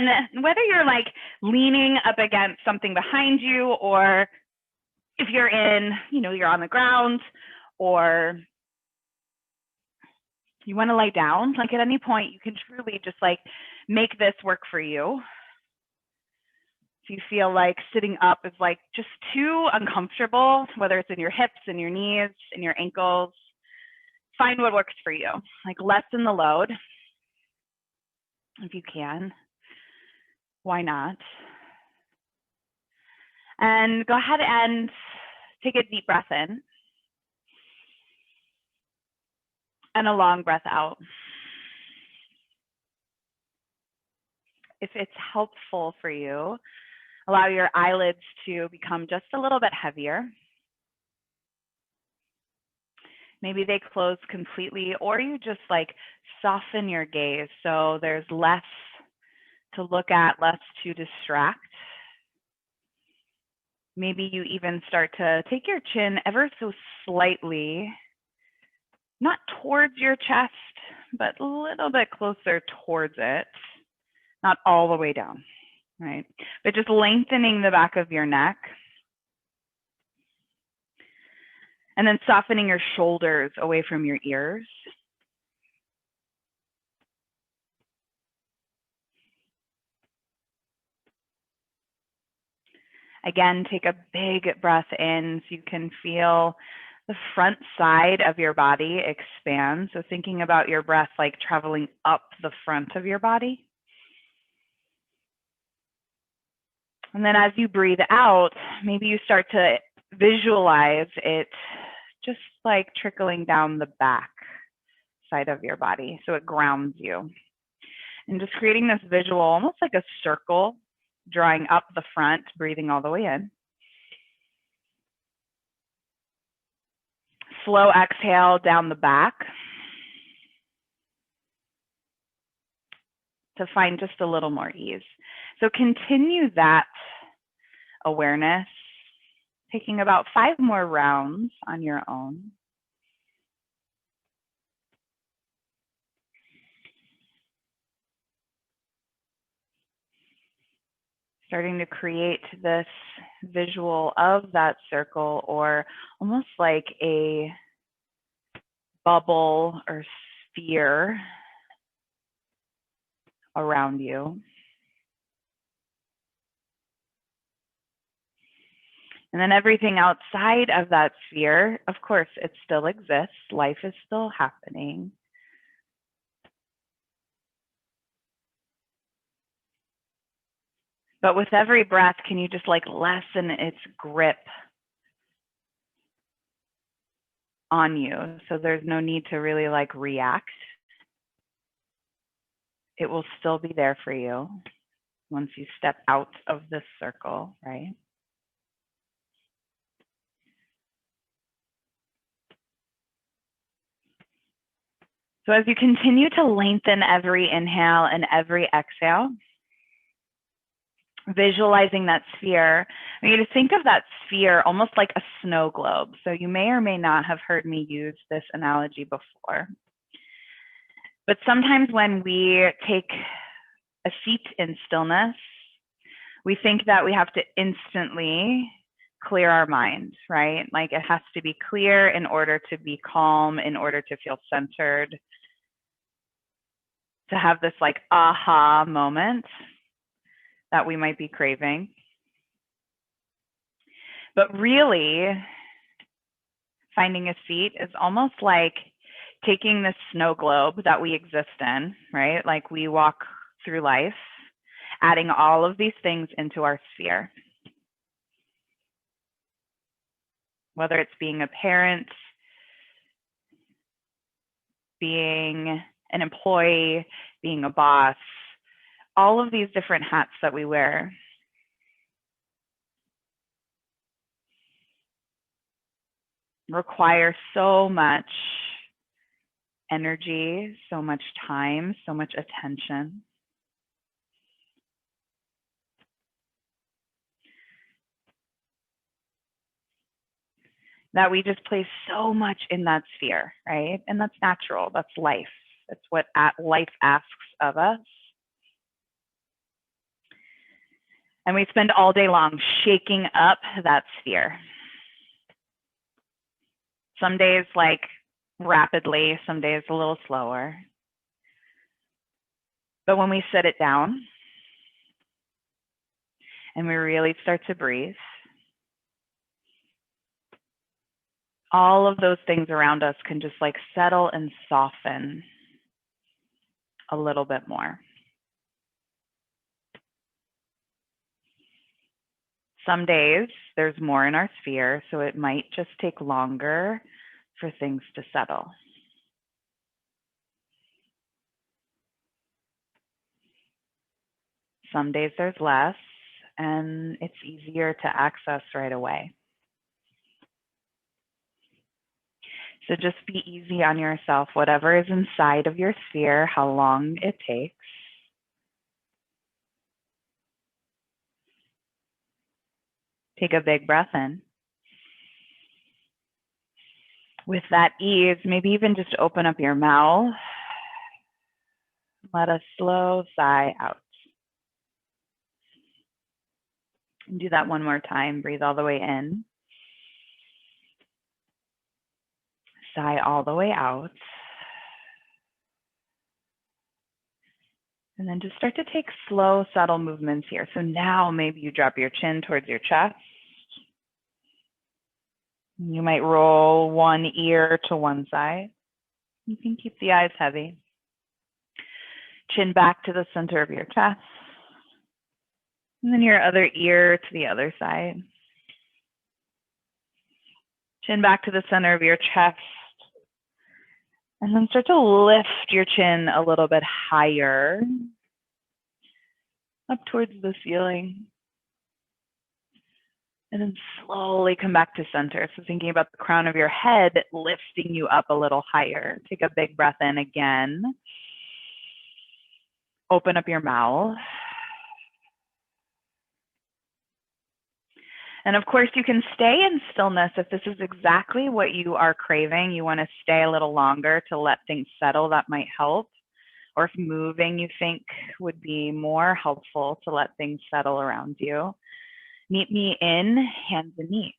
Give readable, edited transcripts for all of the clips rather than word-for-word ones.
then whether you're like leaning up against something behind you, or if you're in, you're on the ground, or you want to lie down, like at any point, you can truly just like make this work for you. If you feel like sitting up is like just too uncomfortable, whether it's in your hips and your knees and your ankles, find what works for you. Like lessen the load if you can. Why not? And go ahead and take a deep breath in and a long breath out. If it's helpful for you, allow your eyelids to become just a little bit heavier. Maybe they close completely, or you just like soften your gaze so there's less to look at, less to distract. Maybe you even start to take your chin ever so slightly, not towards your chest, but a little bit closer towards it, not all the way down, right? But just lengthening the back of your neck. And then softening your shoulders away from your ears. Again, take a big breath in so you can feel the front side of your body expand. So thinking about your breath like traveling up the front of your body. And then as you breathe out, maybe you start to visualize it just like trickling down the back side of your body. So it grounds you. And just creating this visual, almost like a circle, drawing up the front, breathing all the way in. Slow exhale down the back to find just a little more ease. So continue that awareness, taking about 5 more rounds on your own. Starting to create this visual of that circle, or almost like a bubble or sphere around you. And then everything outside of that sphere, of course, it still exists. Life is still happening. But with every breath, can you just like lessen its grip on you? So there's no need to really like react. It will still be there for you once you step out of this circle, right? So as you continue to lengthen every inhale and every exhale, visualizing that sphere, I want you to think of that sphere almost like a snow globe. So you may or may not have heard me use this analogy before. But sometimes when we take a seat in stillness, we think that we have to instantly clear our mind, right? Like it has to be clear in order to be calm, in order to feel centered, to have this like aha moment that we might be craving. But really, finding a seat is almost like taking this snow globe that we exist in, right? Like we walk through life, adding all of these things into our sphere. Whether it's being a parent, being an employee, being a boss, all of these different hats that we wear. Require so much energy, so much time, so much attention. That we just place so much in that sphere, right? And that's natural, that's life. That's what life asks of us. And we spend all day long shaking up that sphere. Some days like rapidly, some days a little slower. But when we sit it down and we really start to breathe, all of those things around us can just like settle and soften a little bit more. Some days there's more in our sphere, so it might just take longer for things to settle. Some days there's less, and it's easier to access right away. So just be easy on yourself, whatever is inside of your sphere, how long it takes. Take a big breath in. With that ease, maybe even just open up your mouth. Let a slow sigh out. And do that one more time. Breathe all the way in. Sigh all the way out. And then just start to take slow, subtle movements here. So now maybe you drop your chin towards your chest. You might roll one ear to one side. You can keep the eyes heavy. Chin back to the center of your chest. And then your other ear to the other side. Chin back to the center of your chest. And then start to lift your chin a little bit higher, up towards the ceiling. And then slowly come back to center. So thinking about the crown of your head, lifting you up a little higher. Take a big breath in again. Open up your mouth. And of course, you can stay in stillness if this is exactly what you are craving. You want to stay a little longer to let things settle, that might help. Or if moving you think would be more helpful to let things settle around you. Meet me in hands and knees.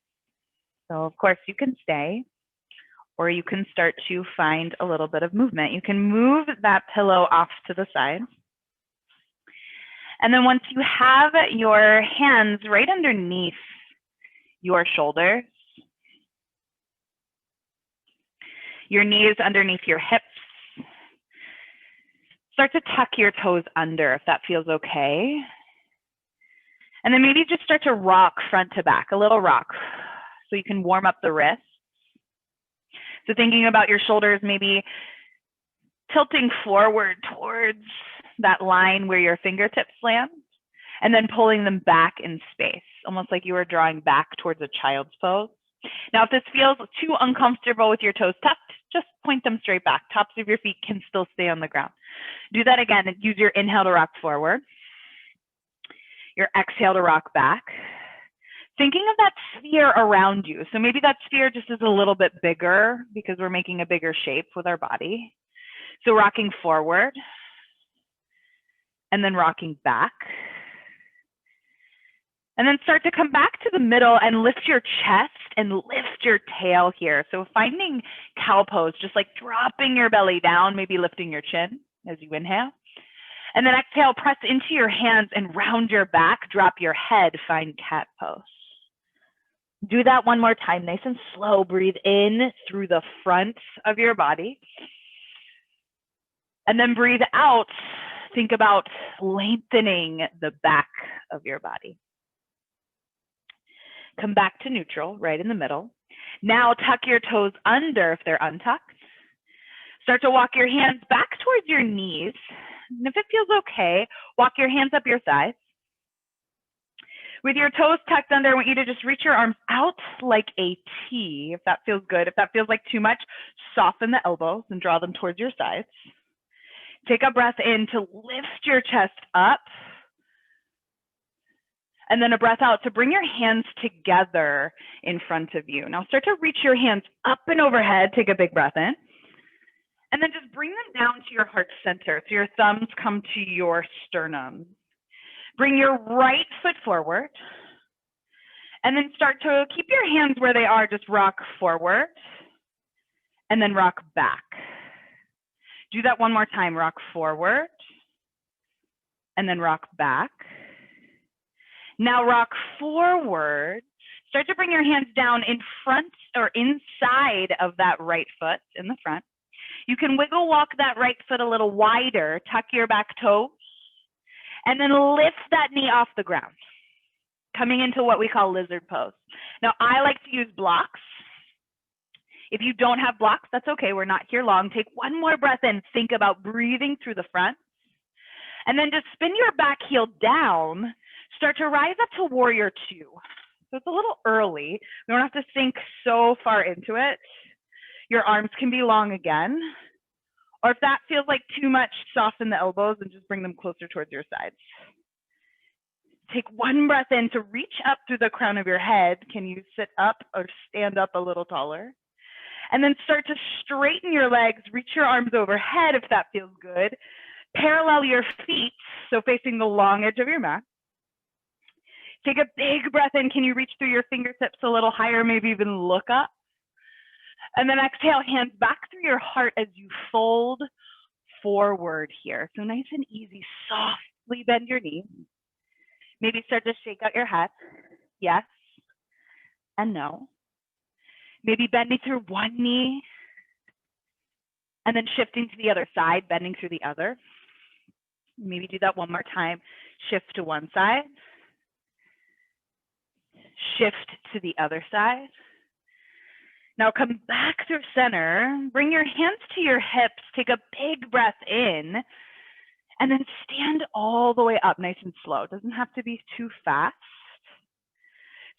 So of course you can stay, or you can start to find a little bit of movement. You can move that pillow off to the side. And then once you have your hands right underneath your shoulders, your knees underneath your hips, start to tuck your toes under if that feels okay. And then maybe just start to rock front to back, a little rock, so you can warm up the wrists. So thinking about your shoulders, maybe tilting forward towards that line where your fingertips land, and then pulling them back in space, almost like you were drawing back towards a child's pose. Now, if this feels too uncomfortable with your toes tucked, just point them straight back. Tops of your feet can still stay on the ground. Do that again and use your inhale to rock forward. Your exhale to rock back. Thinking of that sphere around you. So maybe that sphere just is a little bit bigger because we're making a bigger shape with our body. So rocking forward and then rocking back. And then start to come back to the middle and lift your chest and lift your tail here. So finding cow pose, just like dropping your belly down, maybe lifting your chin as you inhale. And then exhale, press into your hands and round your back, drop your head, find cat pose. Do that one more time, nice and slow. Breathe in through the front of your body. And then breathe out. Think about lengthening the back of your body. Come back to neutral, right in the middle. Now tuck your toes under if they're untucked. Start to walk your hands back towards your knees. And if it feels okay, walk your hands up your thighs. With your toes tucked under, I want you to just reach your arms out like a T, if that feels good. If that feels like too much, soften the elbows and draw them towards your sides. Take a breath in to lift your chest up. And then a breath out to bring your hands together in front of you. Now start to reach your hands up and overhead. Take a big breath in. And then just bring them down to your heart center. So your thumbs come to your sternum. Bring your right foot forward. And then start to keep your hands where they are, just rock forward. And then rock back. Do that one more time, rock forward. And then rock back. Now rock forward. Start to bring your hands down in front or inside of that right foot in the front. You can wiggle walk that right foot a little wider, tuck your back toes, and then lift that knee off the ground, coming into what we call lizard pose. Now, I like to use blocks. If you don't have blocks, that's okay. We're not here long. Take one more breath in. Think about breathing through the front. And then just spin your back heel down. Start to rise up to warrior two. So it's a little early. We don't have to sink so far into it. Your arms can be long again. Or if that feels like too much, soften the elbows and just bring them closer towards your sides. Take one breath in to reach up through the crown of your head. Can you sit up or stand up a little taller? And then start to straighten your legs, reach your arms overhead if that feels good. Parallel your feet, so facing the long edge of your mat. Take a big breath in. Can you reach through your fingertips a little higher, maybe even look up? And then exhale, hands back through your heart as you fold forward here. So nice and easy, softly bend your knees. Maybe start to shake out your head. Yes and no. Maybe bending through one knee and then shifting to the other side, bending through the other. Maybe do that one more time. Shift to one side. Shift to the other side. Now come back through center. Bring your hands to your hips. Take a big breath in. And then stand all the way up, nice and slow. It doesn't have to be too fast.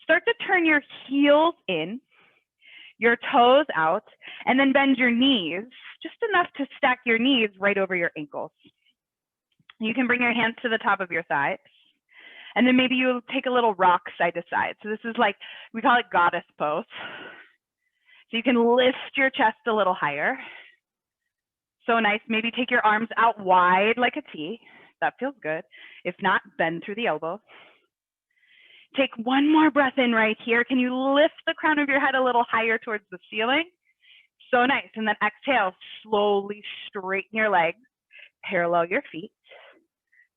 Start to turn your heels in, your toes out, and then bend your knees, just enough to stack your knees right over your ankles. You can bring your hands to the top of your thighs. And then maybe you'll take a little rock side to side. So this is like, we call it goddess pose. So you can lift your chest a little higher. So nice. Maybe take your arms out wide like a T. That feels good. If not, bend through the elbows. Take one more breath in right here. Can you lift the crown of your head a little higher towards the ceiling? So nice. And then exhale, slowly straighten your legs, parallel your feet.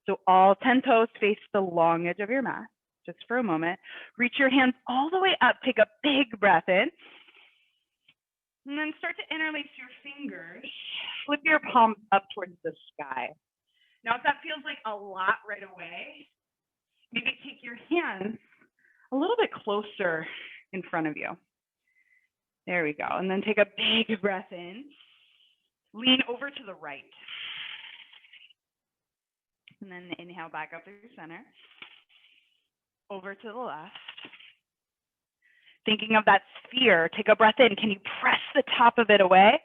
So all 10 toes face the long edge of your mat, just for a moment. Reach your hands all the way up. Take a big breath in. And then start to interlace your fingers. Flip your palms up towards the sky. Now, if that feels like a lot right away, maybe take your hands a little bit closer in front of you. There we go. And then take a big breath in. Lean over to the right. And then inhale back up through center. Over to the left. Thinking of that sphere, take a breath in. Can you press the top of it away?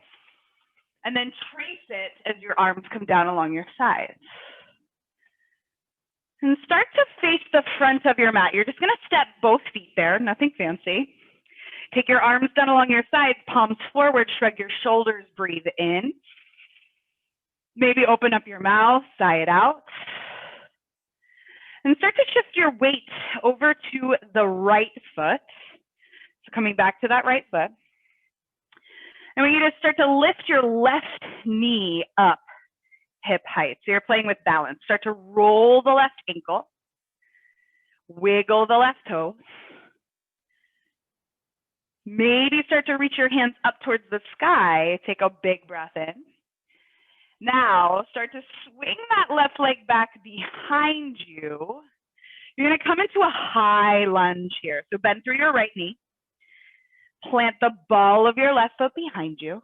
And then trace it as your arms come down along your sides. And start to face the front of your mat. You're just going to step both feet there, nothing fancy. Take your arms down along your sides, palms forward, shrug your shoulders, breathe in. Maybe open up your mouth, sigh it out. And start to shift your weight over to the right foot. So coming back to that right foot. And we need to start to lift your left knee up hip height. So you're playing with balance. Start to roll the left ankle. Wiggle the left toe. Maybe start to reach your hands up towards the sky. Take a big breath in. Now start to swing that left leg back behind you. You're going to come into a high lunge here. So bend through your right knee. Plant the ball of your left foot behind you.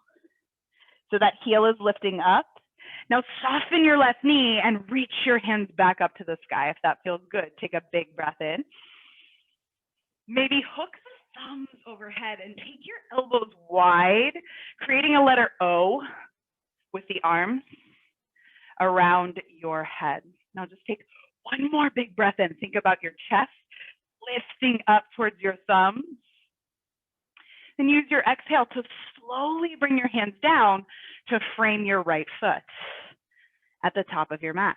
So that heel is lifting up. Now soften your left knee and reach your hands back up to the sky if that feels good. Take a big breath in. Maybe hook the thumbs overhead and take your elbows wide, creating a letter O with the arms around your head. Now just take one more big breath in. Think about your chest lifting up towards your thumbs. Then use your exhale to slowly bring your hands down to frame your right foot at the top of your mat.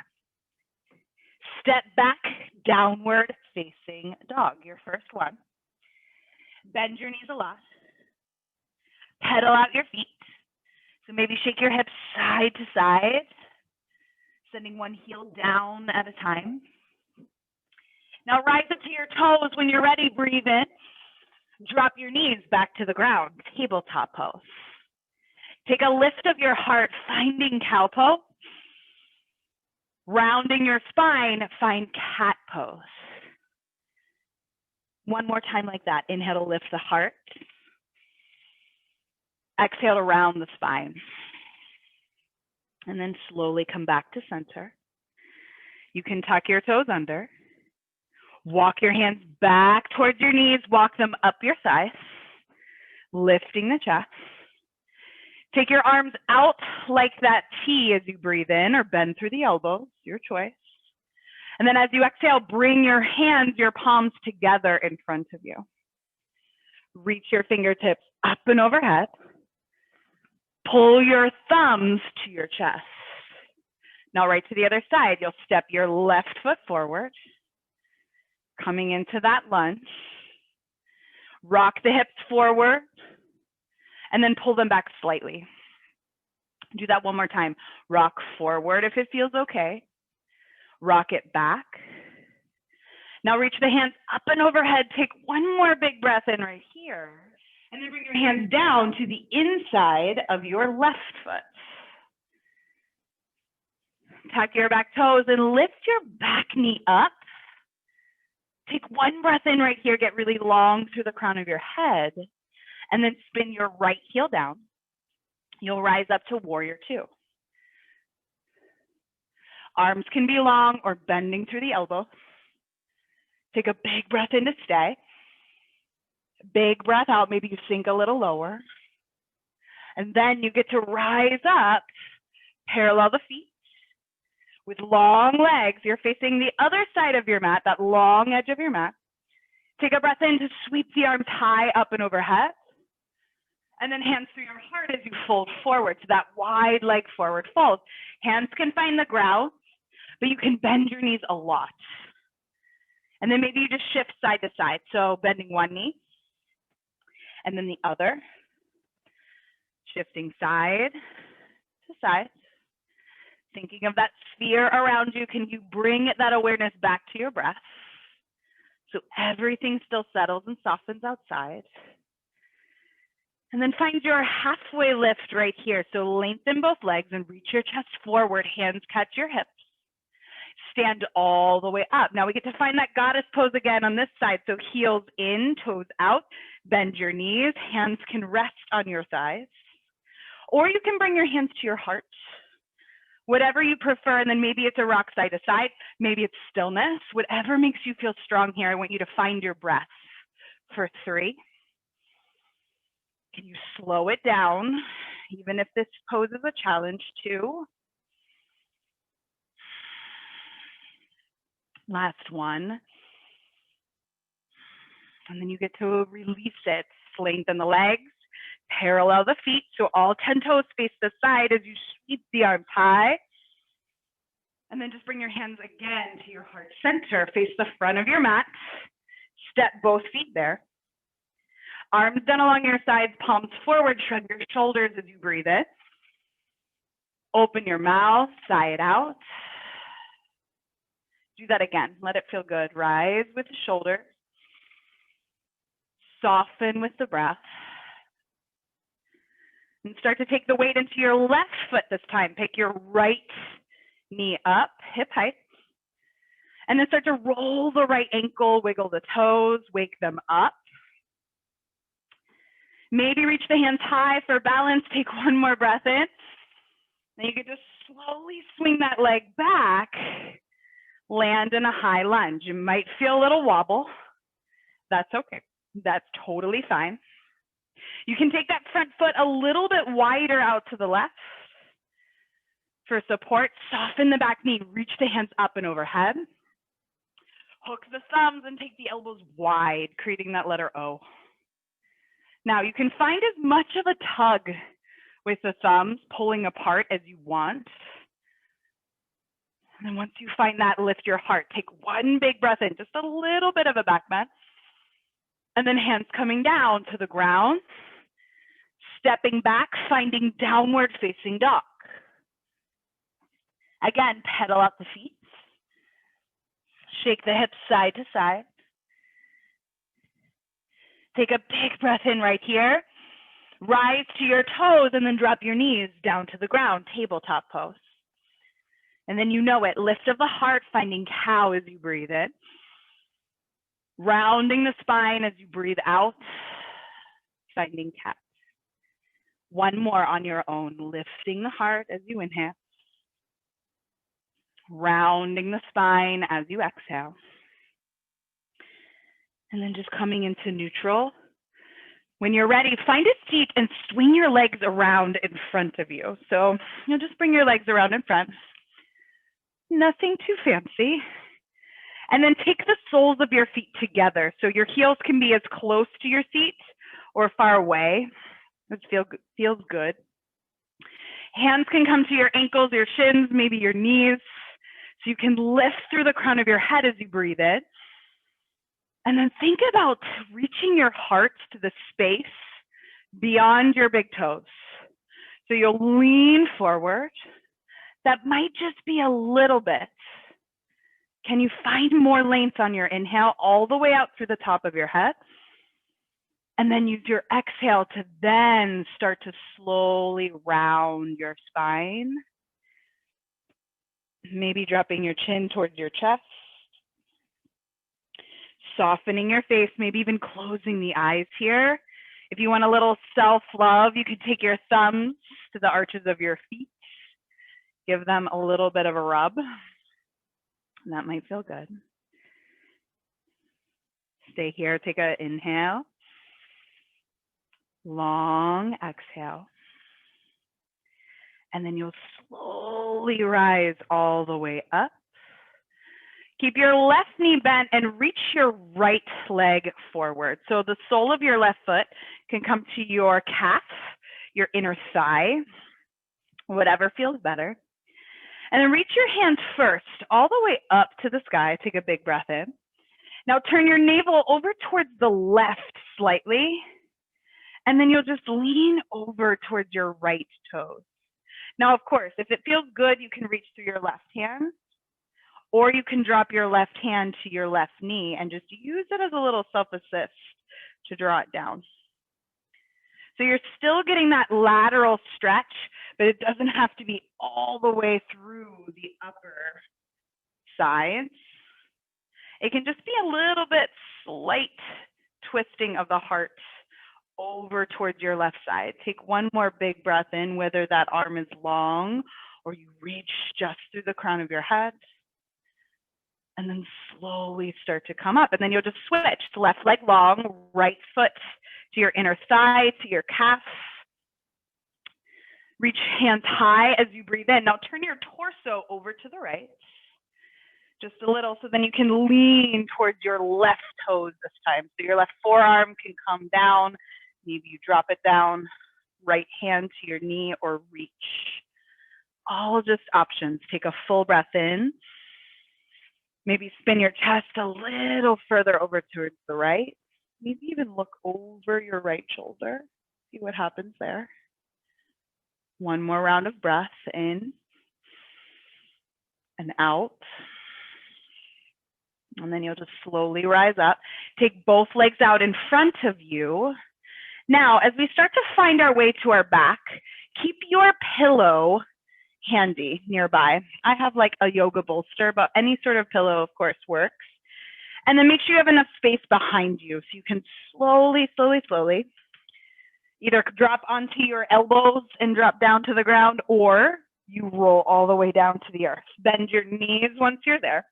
step back, downward facing dog, your first one. Bend your knees a lot. Pedal out your feet. So maybe shake your hips side to side, sending one heel down at a time. Now rise up to your toes. When you're ready, breathe in. Drop your knees back to the ground, tabletop pose. Take a lift of your heart, finding cow pose. Rounding your spine, find cat pose. One more time like that. Inhale to lift the heart. Exhale to round the spine. And then slowly come back to center. You can tuck your toes under. Walk your hands back towards your knees. Walk them up your thighs, lifting the chest. Take your arms out like that T as you breathe in, or bend through the elbows, your choice. And then as you exhale, bring your hands, your palms together in front of you. Reach your fingertips up and overhead. Pull your thumbs to your chest. Now right to the other side, you'll step your left foot forward, coming into that lunge. Rock the hips forward, and then pull them back slightly. Do that one more time. Rock forward if it feels okay. Rock it back. Now reach the hands up and overhead. Take one more big breath in right here. And then bring your hands down to the inside of your left foot. Tuck your back toes and lift your back knee up. Take one breath in right here. Get really long through the crown of your head. And then spin your right heel down. You'll rise up to warrior two. Arms can be long or bending through the elbows. Take a big breath in to stay. Big breath out, maybe you sink a little lower. And then you get to rise up, parallel the feet. With long legs, you're facing the other side of your mat, that long edge of your mat. Take a breath in to sweep the arms high up and overhead. And then hands through your heart as you fold forward. So that wide leg forward fold. Hands can find the ground, but you can bend your knees a lot. And then maybe you just shift side to side. So bending one knee and then the other. Shifting side to side. Thinking of that sphere around you, can you bring that awareness back to your breath? So everything still settles and softens outside. And then find your halfway lift right here. So lengthen both legs and reach your chest forward. Hands catch your hips. Stand all the way up. Now we get to find that goddess pose again on this side. So heels in, toes out. Bend your knees. Hands can rest on your thighs. Or you can bring your hands to your heart. Whatever you prefer, and then maybe it's a rock side to side, maybe it's stillness. Whatever makes you feel strong here, I want you to find your breath for 3. Can you slow it down, even if this poses a challenge? 2. Last one. And then you get to release it. Lengthen the legs, parallel the feet. So all 10 toes face the side as you sweep the arms high. And then just bring your hands again to your heart center. Face the front of your mat. Step both feet there. Arms down along your sides, palms forward. Shrug your shoulders as you breathe in. Open your mouth, sigh it out. Do that again. Let it feel good. Rise with the shoulders. Soften with the breath. And start to take the weight into your left foot this time. Pick your right knee up, hip height. And then start to roll the right ankle, wiggle the toes, wake them up. Maybe reach the hands high for balance. Take one more breath in. Then you can just slowly swing that leg back. Land in a high lunge. You might feel a little wobble. That's okay. That's totally fine. You can take that front foot a little bit wider out to the left. For support, soften the back knee. Reach the hands up and overhead. Hook the thumbs and take the elbows wide, creating that letter O. Now you can find as much of a tug with the thumbs pulling apart as you want. And then once you find that, lift your heart. Take one big breath in, just a little bit of a back bend. And then hands coming down to the ground. Stepping back, finding downward facing dog. Again, pedal out the feet. Shake the hips side to side. Take a big breath in right here. Rise to your toes and then drop your knees down to the ground, tabletop pose. And then you know it, lift of the heart, finding cow as you breathe in. Rounding the spine as you breathe out, finding cat. One more on your own, lifting the heart as you inhale. Rounding the spine as you exhale. And then just coming into neutral. When you're ready, find a seat and swing your legs around in front of you. So you'll just bring your legs around in front. Nothing too fancy. And then take the soles of your feet together. So your heels can be as close to your seat or far away. It feels good. Hands can come to your ankles, your shins, maybe your knees. So you can lift through the crown of your head as you breathe in. And then think about reaching your heart to the space beyond your big toes. So you'll lean forward. That might just be a little bit. Can you find more length on your inhale all the way out through the top of your head? And then use your exhale to then start to slowly round your spine. Maybe dropping your chin towards your chest. Softening your face, maybe even closing the eyes here. If you want a little self-love, you could take your thumbs to the arches of your feet. Give them a little bit of a rub. And that might feel good. Stay here, take an inhale. Long exhale. And then you'll slowly rise all the way up. Keep your left knee bent and reach your right leg forward. So the sole of your left foot can come to your calf, your inner thigh, whatever feels better. And then reach your hands first, all the way up to the sky. Take a big breath in. Now turn your navel over towards the left slightly. And then you'll just lean over towards your right toes. Now, of course, if it feels good, you can reach through your left hand. Or you can drop your left hand to your left knee and just use it as a little self-assist to draw it down. So you're still getting that lateral stretch, but it doesn't have to be all the way through the upper sides. It can just be a little bit slight twisting of the heart over towards your left side. Take one more big breath in, whether that arm is long or you reach just through the crown of your head. And then slowly start to come up. And then you'll just switch to left leg long, right foot to your inner thigh, to your calf. Reach hands high as you breathe in. Now turn your torso over to the right. Just a little, so then you can lean towards your left toes this time. So your left forearm can come down. Maybe you drop it down, right hand to your knee or reach. All just options. Take a full breath in. Maybe spin your chest a little further over towards the right. Maybe even look over your right shoulder. See what happens there. One more round of breath in and out. And then you'll just slowly rise up. Take both legs out in front of you. Now, as we start to find our way to our back, keep your pillow handy nearby. I have like a yoga bolster, but any sort of pillow, of course, works. And then make sure you have enough space behind you so you can slowly either drop onto your elbows and drop down to the ground, or you roll all the way down to the earth. Bend your knees once you're there.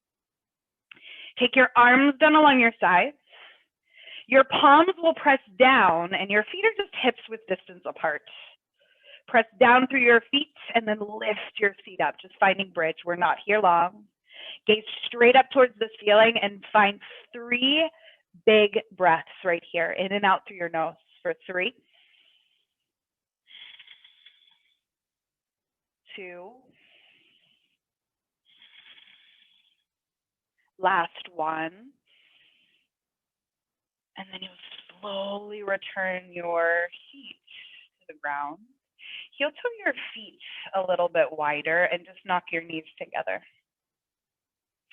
Take your arms down along your sides. Your palms will press down and your feet are just hips with distance apart. Press down through your feet and then lift your feet up, just finding bridge. We're not here long. Gaze straight up towards the ceiling and find 3 big breaths right here, in and out through your nose for 3, 2, Last one. And then you slowly return your feet to the ground. Heel toe your feet a little bit wider and just knock your knees together.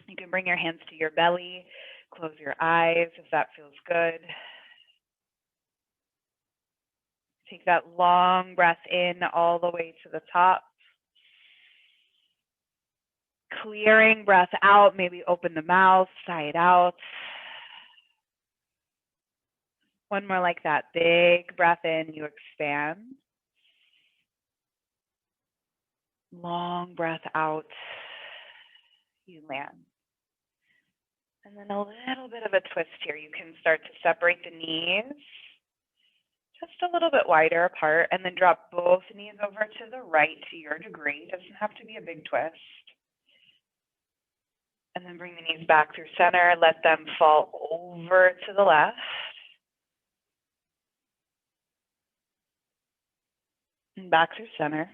You can bring your hands to your belly, close your eyes if that feels good. Take that long breath in all the way to the top. Clearing breath out, maybe open the mouth, sigh it out. One more like that. Big breath in, you expand. Long breath out, you land. And then a little bit of a twist here. You can start to separate the knees just a little bit wider apart and then drop both knees over to the right to your degree. It doesn't have to be a big twist. And then bring the knees back through center. Let them fall over to the left. And back through center.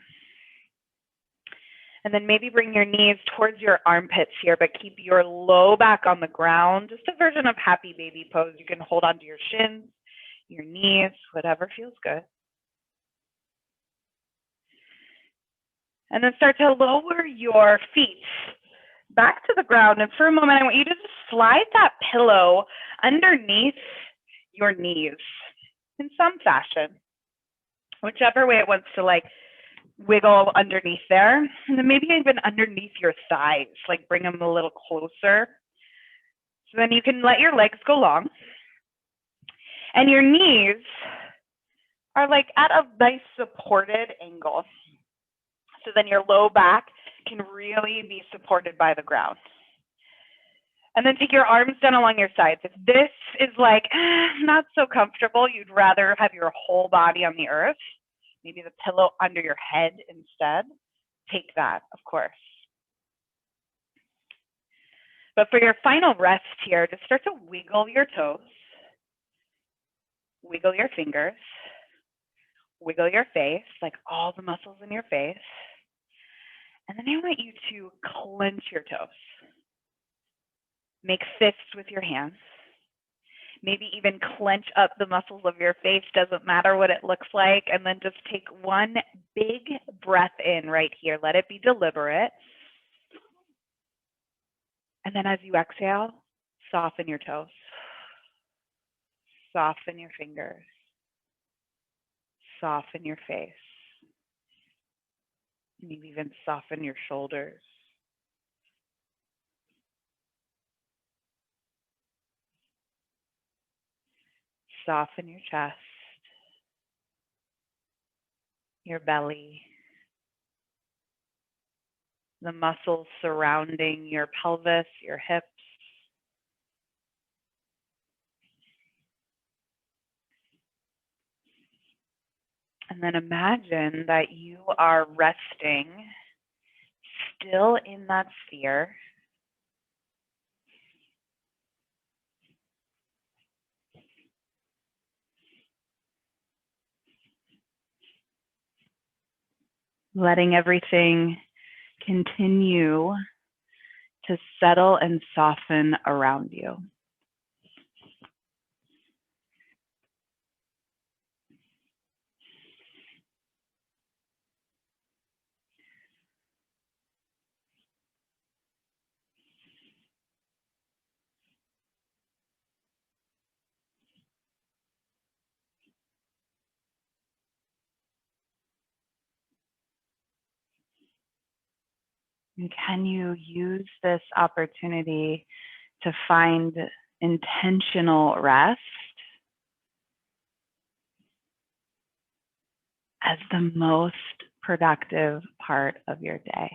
And then maybe bring your knees towards your armpits here, but keep your low back on the ground. Just a version of happy baby pose. You can hold onto your shins, your knees, whatever feels good. And then start to lower your feet back to the ground. And for a moment, I want you to just slide that pillow underneath your knees in some fashion, whichever way it wants to wiggle underneath there. And then maybe even underneath your thighs, bring them a little closer. So then you can let your legs go long. And your knees are at a nice supported angle. So then your low back can really be supported by the ground. And then take your arms down along your sides. If this is not so comfortable, you'd rather have your whole body on the earth, maybe the pillow under your head instead, take that, of course. But for your final rest here, just start to wiggle your toes, wiggle your fingers, wiggle your face, all the muscles in your face. And then I want you to clench your toes. Make fists with your hands. Maybe even clench up the muscles of your face, doesn't matter what it looks like. And then just take one big breath in right here. Let it be deliberate. And then as you exhale, soften your toes. Soften your fingers. Soften your face. Maybe even soften your shoulders. Soften your chest, your belly, the muscles surrounding your pelvis, your hips. And then imagine that you are resting still in that sphere. Letting everything continue to settle and soften around you. And can you use this opportunity to find intentional rest as the most productive part of your day?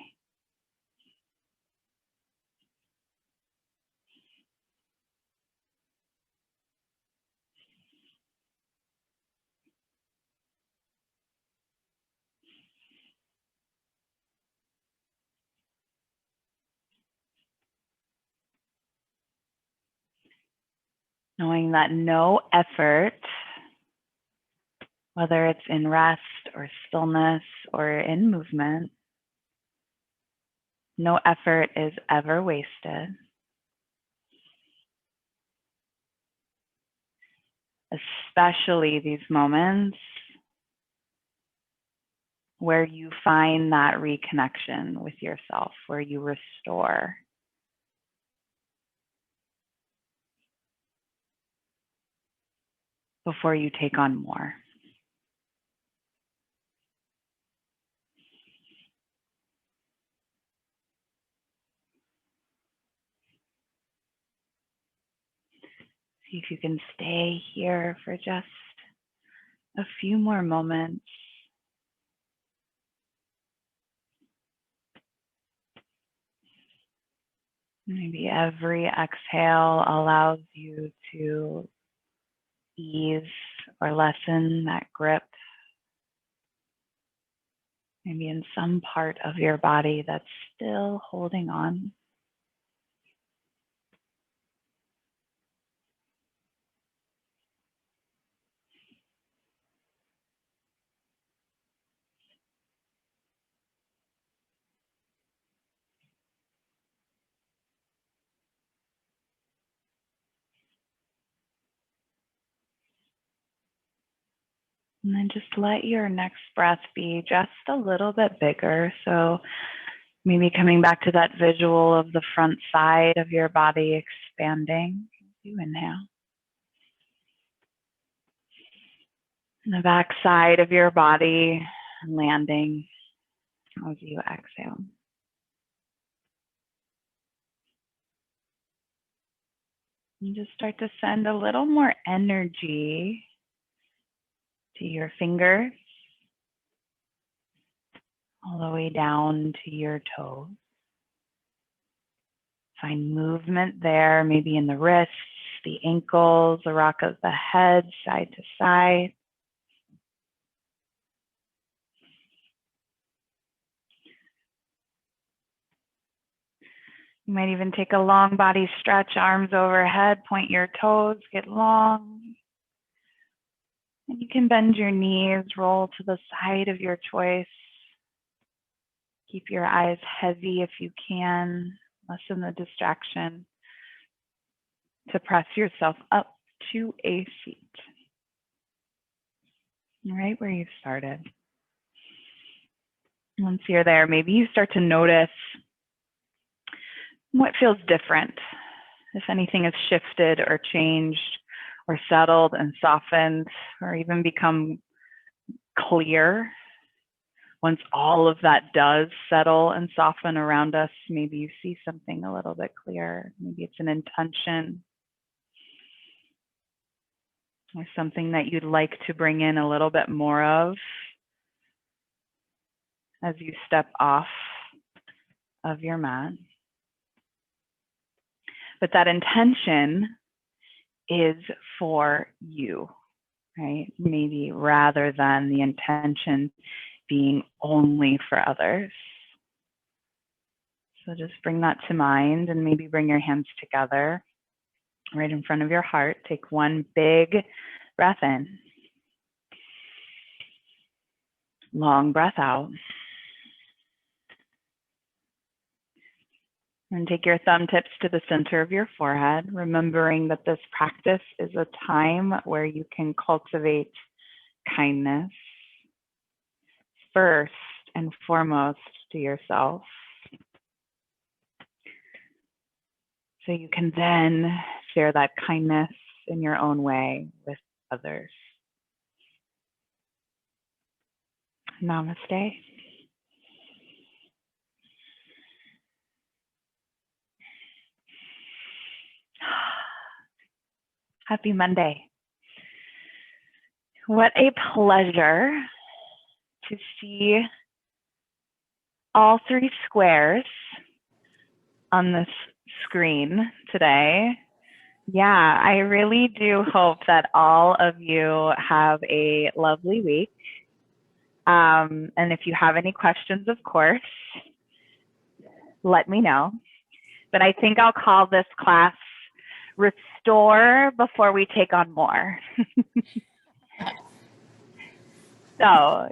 Knowing that no effort, whether it's in rest or stillness or in movement, no effort is ever wasted. especially these moments where you find that reconnection with yourself, where you restore. Before you take on more. See if you can stay here for just a few more moments. Maybe every exhale allows you to ease or lessen that grip. Maybe in some part of your body that's still holding on. And then just let your next breath be just a little bit bigger. So maybe coming back to that visual of the front side of your body expanding as you inhale. And the back side of your body landing as you exhale. And just start to send a little more energy to your fingers, all the way down to your toes. Find movement there, maybe in the wrists, the ankles, the rock of the head, side to side. You might even take a long body stretch, arms overhead, point your toes, get long. And you can bend your knees, roll to the side of your choice. Keep your eyes heavy if you can. Lessen the distraction to press yourself up to a seat. Right where you started. Once you're there, maybe you start to notice what feels different. If anything has shifted or changed or settled and softened or even become clear. Once all of that does settle and soften around us, maybe you see something a little bit clearer. Maybe it's an intention or something that you'd like to bring in a little bit more of as you step off of your mat. But that intention is for you, right? Maybe rather than the intention being only for others. So just bring that to mind and maybe bring your hands together right in front of your heart. Take one big breath in. Long breath out. And take your thumb tips to the center of your forehead, remembering that this practice is a time where you can cultivate kindness first and foremost to yourself. So you can then share that kindness in your own way with others. Namaste. Happy Monday. What a pleasure to see all three squares on this screen today. Yeah, I really do hope that all of you have a lovely week. And if you have any questions, of course, let me know. But I think I'll call this class Restore Before We Take on More. So,